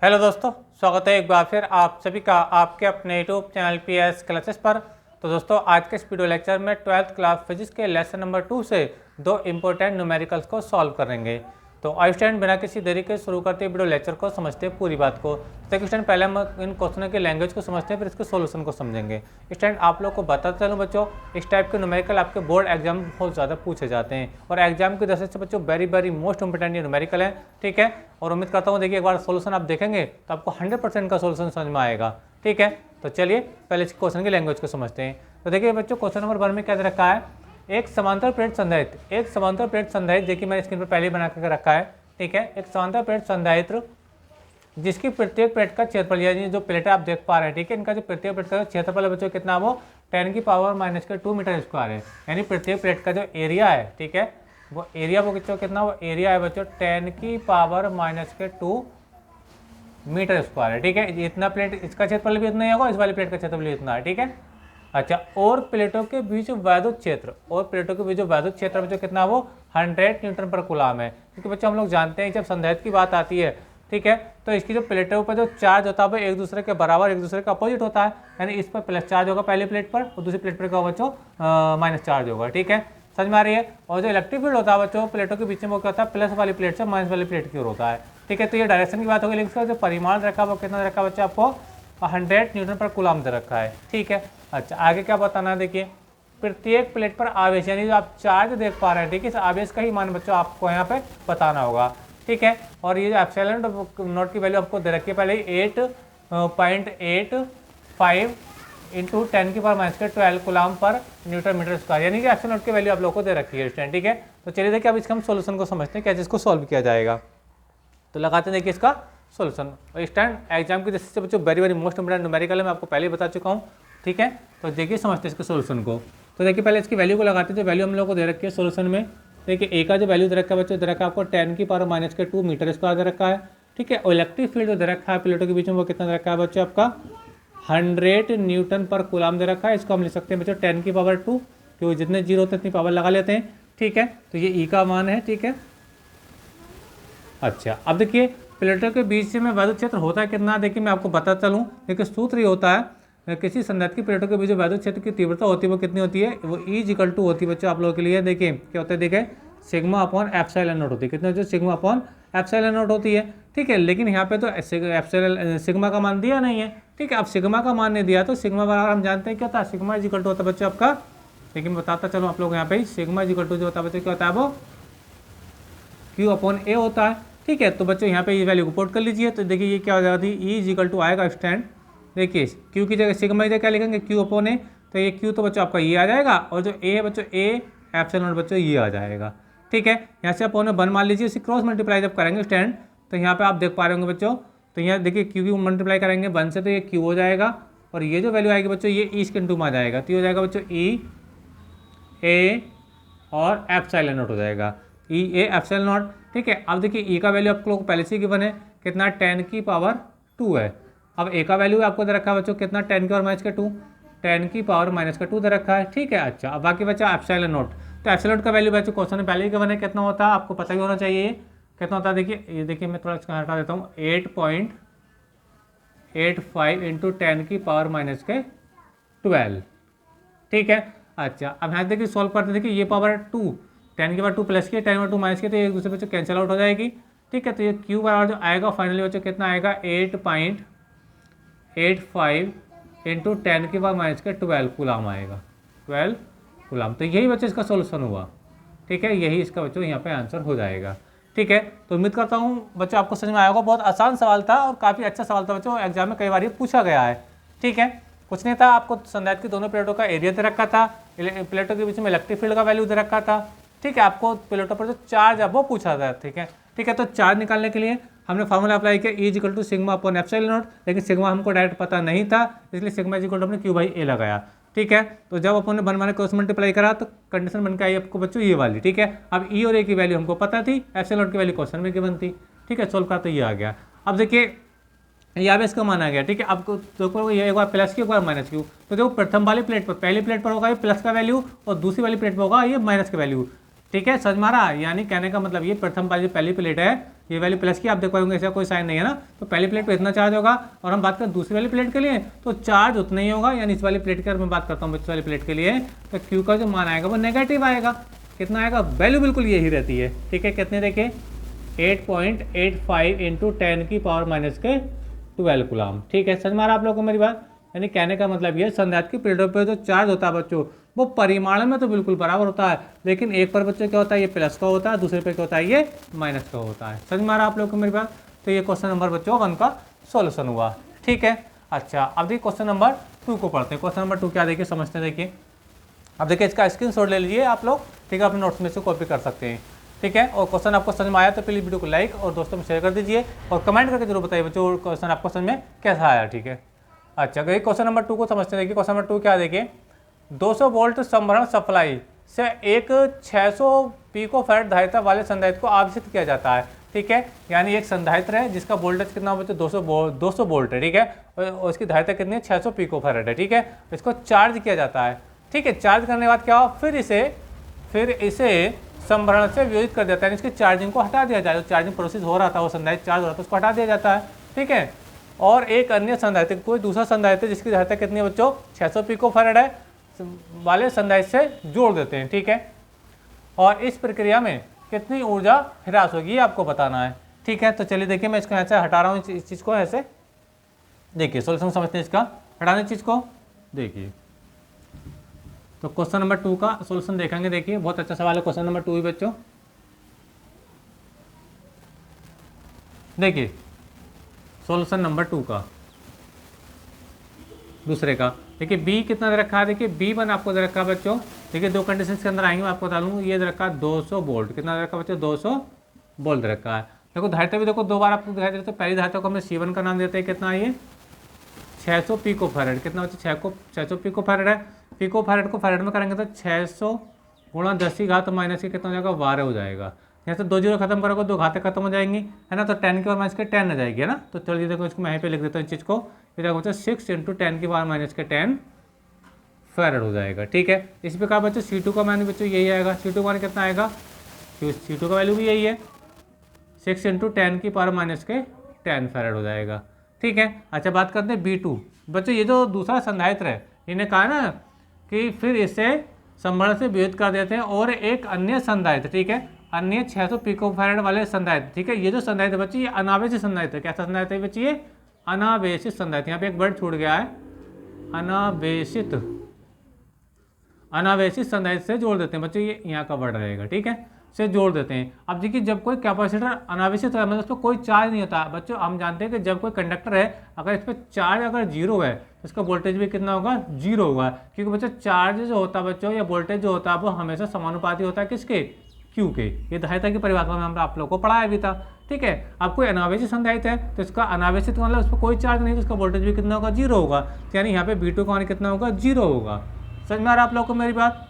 Hello दोस्तों, स्वागत है एक बार फिर आप सभी का आपके अपने यूट्यूब चैनल PS क्लासेस पर। तो दोस्तों, आज के इस वीडियो लेक्चर में 12th क्लास फिजिक्स के लेसन नंबर 2 से दो इम्पोर्टेंट न्यूमेरिकल्स को सॉल्व करेंगे। तो आई स्टूडेंट, बिना किसी देरी के शुरू करते हैं वीडियो लेक्चर को, समझते हैं पूरी बात को। तो स्टूडेंट, पहले हम इन क्वेश्चनों की लैंग्वेज को समझते हैं, फिर इसके सोल्यूशन को समझेंगे। स्टूडेंट, आप लोग को बताते चलूँ बच्चों, इस टाइप के न्यूमेरिकल आपके बोर्ड एग्जाम में बहुत ज़्यादा पूछे जाते हैं और एग्जाम की दृष्टि से बच्चों वेरी मोस्ट इंपोर्टेंट ये न्यूमेरिकल है। ठीक है, और उम्मीद करता हूँ देखिए एक बार सोल्यूशन आप देखेंगे तो आपको 100% का सोल्यूशन समझ में आएगा। ठीक है, तो चलिए पहले इस क्वेश्चन की लैंग्वेज को समझते हैं। तो देखिए बच्चों, क्वेश्चन नंबर 1 में क्या दे रखा है, एक समांतर प्लेट संधारित्र देखिए मैंने स्क्रीन पर पहले ही बना कर रखा है। ठीक है, एक समांतर प्लेट संधारित्र जिसकी प्रत्येक प्लेट का क्षेत्रफल, यानी जो प्लेट आप देख पा रहे हैं, ठीक है, इनका जो प्रत्येक प्लेट का क्षेत्रफल है बच्चों कितना, वो 10⁻⁻² मीटर स्क्वायर है। यानी प्रत्येक प्लेट का जो एरिया है, ठीक है, वो एरिया वो बच्चों कितना, वो एरिया है बच्चों 10⁻⁻² मीटर स्क्वायर है। ठीक है, इतना प्लेट, इसका क्षेत्रफल भी इतना ही होगा, इस वाली प्लेट का क्षेत्रफल भी इतना है। ठीक है, अच्छा, और प्लेटों के बीच वैद्युत क्षेत्र, बच्चों कितना, वो 100 न्यूटन पर कूलम है। क्योंकि बच्चों हम लोग जानते हैं जब संधारित्र की बात आती है, ठीक है, तो इसकी जो प्लेटों पर जो चार्ज होता है वो एक दूसरे के बराबर, एक दूसरे के अपोजिट होता है। यानी इस पर प्लस चार्ज होगा पहले प्लेट पर और दूसरी प्लेट पर क्या होगा बच्चों, माइनस चार्ज होगा। ठीक है, समझ में आ रही है। और जो इलेक्ट्रिक फील्ड होता है बच्चों प्लेटों के बीच में, वो क्या होता है, प्लस वाली प्लेट से माइनस वाली प्लेट की ओर होता है। ठीक है, तो ये डायरेक्शन की बात होगी, लेकिन इसका जो परिमाण रखा है वो कितना रखा है बच्चों, आपको 100 न्यूटन पर कूलम दे रखा है। ठीक है, अच्छा आगे क्या बताना है, देखिए प्रत्येक प्लेट पर आवेश, यानी जो आप चार्ज देख पा रहे हैं, ठीक है, इस आवेश का ही मान बच्चों आपको यहाँ पे बताना होगा। ठीक है, और ये जो एप्सिलॉन नॉट की वैल्यू आपको दे रखी है पहले 8.85 इंटू 10⁻⁻12 कूलम पर न्यूटन मीटर स्क्वायर, यानी कि एप्सिलॉन नॉट की वैल्यू आप लोगों को दे रखी है स्टूडेंट। ठीक है, तो चलिए देखिए अब इसका हम सोल्यूशन को समझते हैं, कैसे इसको सॉल्व किया जाएगा। तो लगाते हैं देखिए इसका सोल्यूशन। स्टैंड एग्जाम की दृष्टि से बच्चों वेरी मोस्ट इंपोर्टेंट न्यूमेरिकल है, मैं आपको पहले ही बता चुका हूँ। ठीक है, तो देखिए समझते हैं इसके सोल्यूशन को। तो देखिए पहले इसकी वैल्यू को लगाते हैं। तो वैल्यू हम लोग को दे रखी है सोल्यूशन में, देखिए ए का जो वैल्यू दे रखा है बच्चों, दे रखा है आपको 10⁻⁻² मीटर स्क्वायर दे रखा है। ठीक है, और इलेक्ट्रिक फील्ड जो दे रखा है प्लेटों के बीच में वो कितना दे रखा है बच्चों, आपका 100 न्यूटन पर कूलम दे रखा है। इसको हम लिख सकते हैं बच्चों 10⁻², क्योंकि जितने जीरो होते हैं इतनी पावर लगा लेते हैं। ठीक है, तो ये ई का मान है। ठीक है, अच्छा अब देखिए प्लेटों के बीच में वैद्युत क्षेत्र होता है कितना, देखिए मैं आपको बताता चलूँ। देखिए सूत्र ये होता है, किसी संधारित्र की प्लेटों के बीच वैद्युत क्षेत्र की तीव्रता होती है वो कितनी होती है, वो E= होती है बच्चों आप लोगों के लिए। देखिए क्या होता है, देखिए σ/ε0 होती है, कितनी होती है, σ/ε0 होती है। ठीक है, लेकिन यहाँ पे तो सिग्मा का मान दिया नहीं है। ठीक है, अब सिग्मा का मान नहीं दिया तो सिग्मा बराबर हम जानते हैं क्या होता है, σ= होता है बच्चों आपका, लेकिन बताता चलो आप लोग यहाँ पे σ= जो होता है बच्चों क्या होता है, वो Q/A होता है। ठीक है, तो बच्चों यहाँ पे ये वैल्यू को पुट कर लीजिए। तो देखिए ये क्या हो जाती है, E= आएगा स्टैंड, देखिए Q की जगह सिग्मा की जगह क्या लिखेंगे, Q/A। तो ये Q तो बच्चों आपका ये आ जाएगा, और जो A है बच्चों A∈0 बच्चों ये आ जाएगा। ठीक है, यहाँ से अपॉन में 1 मान लीजिए, इसी क्रॉस मल्टीप्लाई जब करेंगे स्टैंड, तो यहाँ पे आप देख पा रहे होंगे बच्चों, तो यहाँ देखिए Q मल्टीप्लाई करेंगे 1 से, तो ये Q हो जाएगा, और ये जो वैल्यू आएगी बच्चों ये E के में आ जाएगा, तो ये हो जाएगा बच्चों E और ε0 हो जाएगा, E/ε0। ठीक है, अब देखिए E का वैल्यू आप लोग पहले से गिवन है कितना, 10⁻² है। अब A का वैल्यू आपको दे रखा है बच्चों कितना, 10⁻², 10⁻² दे रखा है। ठीक है, अच्छा अब बाकी बचा ε0। तो ε0 का वैल्यू बच्चों क्वेश्चन में पहले ही गिवन है, कितना होता है आपको पता ही होना चाहिए, कितना होता है। देखिए ये देखिए मैं थोड़ा इसका हटा देता हूँ, 8.85 इंटू 10⁻²। ठीक है, अच्छा अब यहाँ देखिए सॉल्व करते देखिए, ये पावर 2 10⁻² प्लस की 10⁻² माइनस की, तो एक दूसरे बच्चों कैंसिल आउट हो जाएगी। ठीक है, तो ये Q बराबर जो आएगा फाइनली बच्चों कितना आएगा, 8.85 इंटू 10⁻⁻² कूलम आएगा, 12 कूलम। तो यही बच्चों इसका सोल्यूशन हुआ। ठीक है, यही इसका बच्चों यहाँ पे आंसर हो जाएगा। ठीक है, तो उम्मीद करता हूँ बच्चों आपको समझ में आया होगा। बहुत आसान सवाल था और काफ़ी अच्छा सवाल था बच्चों, एग्जाम में कई बार ये पूछा गया है। ठीक है, कुछ नहीं था, आपको संधारित्र की दोनों प्लेटों का एरिया दे रखा था, प्लेटों के बीच में इलेक्ट्रिक फील्ड का वैल्यू दे रखा था। ठीक है, आपको प्लेटों पर जो चार्ज है वो पूछा था। ठीक है, तो चार्ज निकालने के लिए हमने फार्मूला अप्लाई किया, E= σ/ε0, लेकिन सिग्मा हमको डायरेक्ट पता नहीं था, इसलिए σ= हमने Q/A लगाया। ठीक है, तो जब अपन ने 1 माने क्रॉस मल्टीप्लाई करा तो कंडीशन बन के आई आपको बच्चों ये वाली। ठीक है, अब E और A की वैल्यू हमको पता थी, ε0 की वैल्यू क्वेश्चन में गिवन थी। ठीक है, सोल्व करा तो ये आ गया। अब देखिए यहाँ पे इसका मान आ गया। ठीक है, आपको देखो ये एक बार प्लस Q एक बार माइनस Q, तो देखो प्रथम वाली प्लेट पर, पहली प्लेट पर होगा ये प्लस का वैल्यू और दूसरी वाली प्लेट पर होगा ये माइनस का वैल्यू। ठीक है, समझ मारा, यानी कहने का मतलब ये प्रथम वाली जो पहली प्लेट है ये वैल्यू प्लस की, आप देख पाएंगे ऐसा कोई साइन नहीं है ना, तो पहली प्लेट पे इतना चार्ज होगा, और हम बात करें दूसरी वाली प्लेट के लिए तो चार्ज उतना ही होगा, यानी इस वाली प्लेट की अगर मैं बात करता हूँ इस वाली प्लेट के लिए, तो क्यू का जो मान आएगा वो नेगेटिव आएगा। कितना आएगा, वैल्यू बिल्कुल यही रहती है, ठीक है। कितने देखिए 8.85 इंटू 10 की पावर माइनस के 12 कूलम, ठीक है। समझ में आ रहा आप लोगों को मेरी बात, यानी कहने का मतलब ये संधारित्र की प्लेटों पे जो चार्ज होता है बच्चों वो परिमाण में तो बिल्कुल बराबर होता है, लेकिन एक पर बच्चों क्या होता है ये प्लस का होता है, दूसरे पे क्या होता है ये माइनस का होता है। समझ में आ रहा आप लोगों को मेरी बात, तो ये क्वेश्चन नंबर बच्चों 1 का सोल्यूशन हुआ, ठीक है। अच्छा अब देखिए क्वेश्चन नंबर 2 को पढ़ते हैं। क्वेश्चन नंबर 2 क्या देखिए समझते हैं, देखिए अब देखिए इसका स्क्रीनशॉट ले लीजिए आप लोग, ठीक है, अपने नोट्स में से कॉपी कर सकते हैं, ठीक है। और क्वेश्चन आपको समझ में आया तो प्लीज वीडियो को लाइक और दोस्तों में शेयर कर दीजिए, और कमेंट करके जरूर बताइए बच्चों क्वेश्चन आपको समझ में कैसा आया, ठीक है। अच्छा देखिए क्वेश्चन नंबर 2 को समझते हैं। देखिए क्वेश्चन नंबर 2 क्या देखिए, 200 वोल्ट संभरण सप्लाई से एक 600 पिकोफैरेड धारिता वाले संधारित्र को आवेशित किया जाता है, ठीक है। यानी एक संधारित्र है जिसका वोल्टेज कितना बच्चों 200 वोल्ट है, ठीक है, और इसकी धारिता कितनी है 600 पिकोफैरेड है, ठीक है। इसको चार्ज किया जाता है, ठीक है। चार्ज करने के बाद क्या हो, फिर इसे संभरण से वियोजित कर देता है, इसकी चार्जिंग को हटा दिया जाए, जो चार्जिंग प्रोसेस हो रहा था वो संधारित्र चार्ज हो रहा था उसको हटा दिया जाता है, ठीक है। और एक अन्य संधारित्र कोई दूसरा संधारित्र जिसकी धारिता कितनी है बच्चों 600 पिकोफैरेड है वाले संधारित्र से जोड़ देते हैं, ठीक है। और इस प्रक्रिया में कितनी ऊर्जा ह्रास होगी ये आपको बताना है, ठीक है। तो चलिए देखिए मैं इसको ऐसे हटा रहा हूँ, इस चीज़ को ऐसे देखिए सोल्यूशन समझते हैं इसका, हटाने चीज़ को देखिए। तो क्वेश्चन नंबर 2 का सोल्यूशन देखेंगे, देखिए बहुत अच्छा सवाल है क्वेश्चन नंबर 2 ही बच्चों। देखिए सोल्यूशन नंबर 2 का दूसरे का, देखिए बी कितना दे रखा है, देखिए B1 आपको दे रखा है बच्चों, देखिए दो कंडीशन के अंदर आएंगे मैं आपको बता दूँ। ये दे रखा है 200 वोल्ट, कितना दे रखा है बच्चों 200 वोल्ट दे रखा है। देखो धारिता भी देखो दो बार आपको दिखाई दे रहा है, तो पहली धारिता को हमने C1 का नाम देते हैं, कितना है ये 600 पिकोफैरेड, कितना बच्चों 600 पिकोफैरेड है। पिकोफैरेड को फैरेड में करेंगे तो 600 गुणा 10 की घात माइनस के कितना हो जाएगा 12 हो जाएगा। यहाँ से 2 जीरो खत्म करोगे 2 घातें खत्म हो जाएंगी, है ना, तो 10 की पावर माइनस के 10 आ जाएगी, है ना। तो चलिए देखो इसको मैं यहीं पे लिख देता हूँ इस चीज़ को, ये देखो बच्चों 6 इंटू 10 की पावर माइनस के 10 फैरेड हो जाएगा, ठीक है। इस पर कहा बच्चों C2 का मान बच्चों यही आएगा, C2 का मान कितना आएगा, C2 का वैल्यू भी यही है 6 इंटू 10 की पावर माइनस के 10 फैरेड हो जाएगा, ठीक है। अच्छा बात करते हैं B2 बच्चों, ये जो दूसरा संधारित्र है इन्हें कहा ना कि फिर इसे संभरण से वियोजित कर देते हैं, और एक अन्य संधारित्र, ठीक है, अन्य 600 पिकोफैरेड वाले संधारित्र, ठीक है। ये जो संधारित्र बच्चे ये अनावेशित संधारित्र, कैसा संधारित्र है बच्चे ये अनावेशित संधारित्र, यहाँ पे एक वर्ड छूट गया है, अनावेशित संधारित्र से जोड़ देते हैं बच्चों, ये यहाँ का वर्ड रहेगा, ठीक है, से जोड़ देते हैं। अब देखिए जब कोई कैपेसिटर अनावेशित होता है मतलब उस पर कोई चार्ज नहीं होता बच्चों, हम जानते हैं कि जब कोई कंडक्टर है अगर इस पर चार्ज अगर जीरो है तो इसका वोल्टेज भी कितना होगा जीरो होगा, क्योंकि बच्चों चार्ज जो होता है बच्चों या वोल्टेज जो होता है वो हमेशा समानुपाती होता है किसके, क्यू के। ये धारिता की परिभाषा में हमने आप लोग को पढ़ाया भी था, ठीक है। अब कोई अनावेशित संधारित्र है तो इसका अनावेशित मतलब उस पर कोई चार्ज नहीं तो इसका वोल्टेज भी कितना होगा जीरो होगा, यानी यहाँ पे B2 का मान कितना होगा जीरो होगा। समझ में आ रहा है आप लोग को मेरी बात।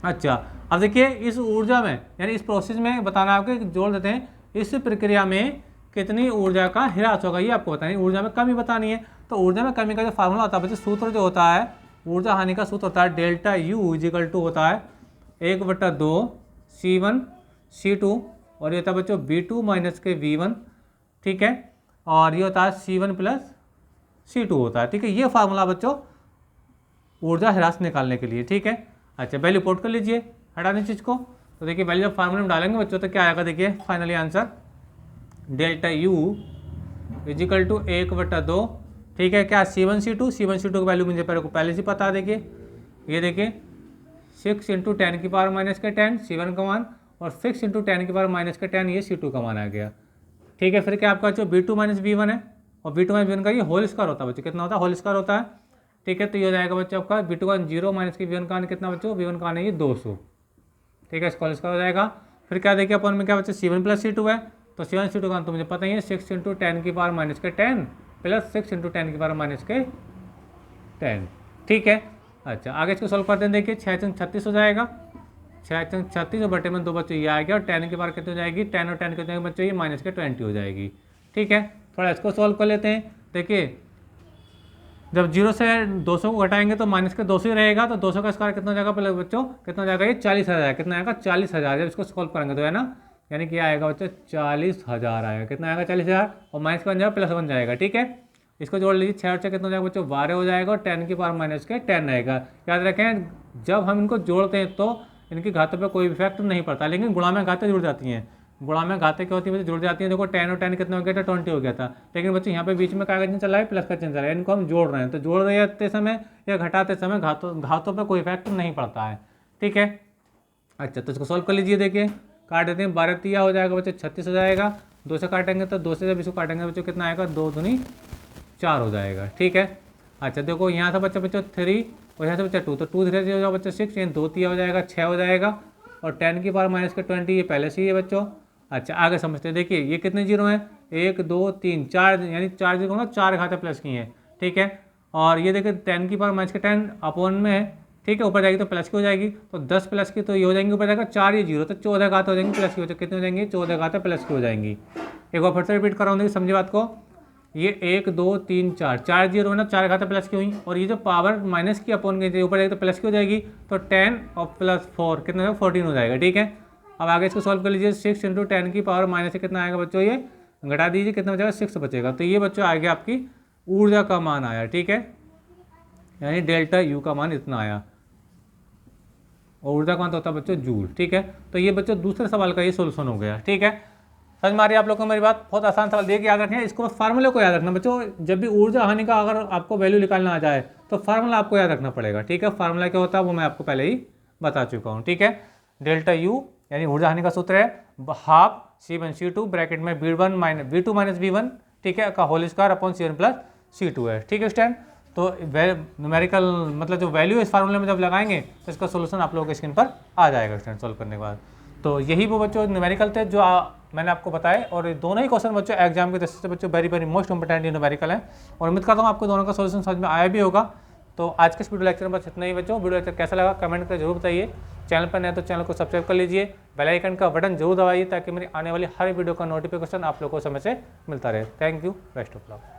अच्छा अब देखिए इस ऊर्जा में यानी इस प्रोसेस में बताना आपको जोड़ देते हैं, इस प्रक्रिया में कितनी ऊर्जा का ह्रास होगा ये आपको बतानी, ऊर्जा में कमी बतानी है। तो ऊर्जा में कमी का जो फार्मूला होता है बच्चे, सूत्र जो होता है ऊर्जा हानि का सूत्र होता है डेल्टा U इजिकल टू होता है 1/2 C1 C2, और ये होता है बच्चों B2 माइनस के V1, ठीक है, और ये होता है C1 प्लस C2 होता है, ठीक है। ये फार्मूला बच्चों ऊर्जा ह्रास निकालने के लिए, ठीक है। अच्छा वैल्यू पुट कर लीजिए हटाने चीज़ को, तो देखिए वैल्यू जब फार्मूले में डालेंगे बच्चों तो क्या आएगा, देखिए finally answer delta U is equal to 1/2, ठीक है, क्या C1 C2 की वैल्यू मुझे पहले से पता है, देखिए ये देखिए 6 इंटू 10 की पावर माइनस के 10 C1 का मान, और 6 इंटू 10 की पावर माइनस के 10 ये C2 का मान आ गया, ठीक है। फिर क्या आपका जो B2 माइनस V1 है, और B2 माइनस V1 का ये होल स्क्वायर होता है बच्चों, कितना होता है होल स्क्वायर होता है, ठीक है। तो ये हो जाएगा बच्चों आपका B2 का 0 माइनस के V1 का मान कितना बच्चों, V1 का मान है ये 200, ठीक है, इसका होल स्क्वायर हो जाएगा। फिर क्या देखिए अपन में क्या बच्चे C1 प्लस C2 है, तो C1 C2 का तो मुझे पता ही है 6 इंटू 10 की पावर माइनस के 10 प्लस 6 इंटू 10 की पावर माइनस के 10, ठीक है। अच्छा आगे इसको सॉल्व करते हैं, देखिए 6 36 हो जाएगा, 6 36 और बटे में 2 बच्चों ये आ गया, और 10 की पावर कितनी हो जाएगी 10 और 10 कितने बच्चों ये माइनस के 20 हो जाएगी, ठीक है। थोड़ा इसको सॉल्व कर लेते हैं, देखिए जब 0 से 200 को घटाएंगे तो माइनस के 200 ही रहेगा, तो 200 का स्क्वायर कितना हो जाएगा पहले बच्चों, कितना हो जाएगा ये 40,000, कितना आएगा 40,000। जब इसको सॉल्व करेंगे तो है ना यानी कि आएगा बच्चों 40,000 आएगा। कितना आएगा 40,000 और माइनस का बन जाएगा प्लस बन जाएगा। ठीक है, इसको जोड़ लीजिए 6 और 6 कितना हो जाएगा बच्चों 12 हो जाएगा और 10 की पावर माइनस के 10 आएगा। याद रखें जब हम इनको जोड़ते हैं तो इनकी घातों पर कोई इफेक्ट नहीं पड़ता, लेकिन गुणा में घातें जुड़ जाती हैं। गुणा में घातें क्या होती है जुड़ जाती हैं। देखो 10 और 10 कितना हो गया था 20 हो गया था, लेकिन बच्चों यहाँ पे बीच में क्या चिन्ह चला है प्लस का चिन्ह चला है, इनको हम जोड़ रहे हैं। तो जोड़ रहे समय या घटाते समय घातों पर कोई इफेक्ट नहीं पड़ता है। ठीक है, अच्छा तो इसको सॉल्व कर लीजिए। देखिए काट देते हैं 12 तिया हो जाएगा बच्चों 36 हो जाएगा। 2 से काटेंगे तो 2 से जब इसको काटेंगे बच्चों कितना आएगा 2 दूनी 4 हो जाएगा। ठीक है, अच्छा देखो यहाँ से बच्चों 3 और यहाँ से बच्चा 2, तो 2 3 हो जाएगा बच्चों 6, यानी 2 तिया हो जाएगा 6 हो जाएगा और 10 की पावर माइनस के 20 ये पहले से ही है बच्चों। अच्छा आगे समझते हैं। देखिए ये कितने जीरो हैं 1 2 3 4, यानी 4 जीरो ना 4 घाते प्लस की हैं। ठीक है, और ये देखिए 10 की पावर माइनस के 10 अपॉन में है। ठीक है, ऊपर जाएगी तो प्लस की हो जाएगी, तो 10 प्लस की तो ये हो जाएंगी, ऊपर जाएगा 4 ये जीरो तो 14 घाते हो जाएंगी प्लस की। कितने हो जाएंगे 14 घाते प्लस की हो जाएंगी। एक बार फिर से रिपीट कर रहा हूँ, देखिए समझिए बात को। ये 1 2 3 4 जीरो है ना, 4 घाते प्लस की हुई, और ये जो पावर माइनस की अपॉन गई ऊपर जाएगी तो प्लस की हो जाएगी, तो 10 और प्लस 4 कितना हो 14 हो जाएगा। ठीक है, अब आगे इसको सॉल्व कर लीजिए। 6 × 10 की पावर माइनस से कितना आएगा बच्चों, ये घटा दीजिए कितना बचेगा 6 बचेगा। तो ये बच्चों आगे आपकी ऊर्जा का मान आया। ठीक है, यानी डेल्टा यू का मान इतना आया, और ऊर्जा का मान होता है बच्चों जूल। ठीक है, तो ये बच्चों दूसरे सवाल का ये सोल्यूशन हो गया। ठीक है, समझ में आ रही है आप लोग को मेरी बात। बहुत आसान सवाल देखिए, याद रखें इसको, फार्मूले को याद रखना बच्चों। जब भी ऊर्जा हानि का अगर आपको वैल्यू निकालना आ जाए तो फार्मूला आपको याद रखना पड़ेगा। ठीक है, फार्मूला क्या होता है वो मैं आपको पहले ही बता चुका हूँ। ठीक है, डेल्टा यू यानी ऊर्जा हानि का सूत्र है हाफ C1 C2 ब्रैकेट में V2 माइनस V1 ठीक है का whole square upon C1 plus C2 है। ठीक है स्टैंड, तो न्यूमेरिकल मतलब जो वैल्यू इस फार्मूले में जब लगाएंगे तो इसका सोल्यूशन आप लोगों के स्क्रीन पर आ जाएगा स्टैंड सॉल्व करने के बाद। तो यही वो बच्चों न्यूमेरिकल थे जो मैंने आपको बताए, और ये दोनों ही क्वेश्चन बच्चों एग्जाम के दृष्टि से बच्चों वेरी मोस्ट इंपोर्टेंट न्यूमेरिकल है, और उम्मीद करता हूँ आपको दोनों का सोल्यूशन समझ में आया भी होगा। तो आज के इस वीडियो लेक्चर में बस इतना ही बच्चों। वीडियो लेक्चर कैसा लगा कमेंट करके जरूर बताइए। चैनल पर नए तो चैनल को सब्सक्राइब कर लीजिए, बेल आइकन का बटन जरूर दबाइए ताकि मेरी आने वाली हर वीडियो का नोटिफिकेशन आप लोगों को समय से मिलता रहे। Thank you, best of luck.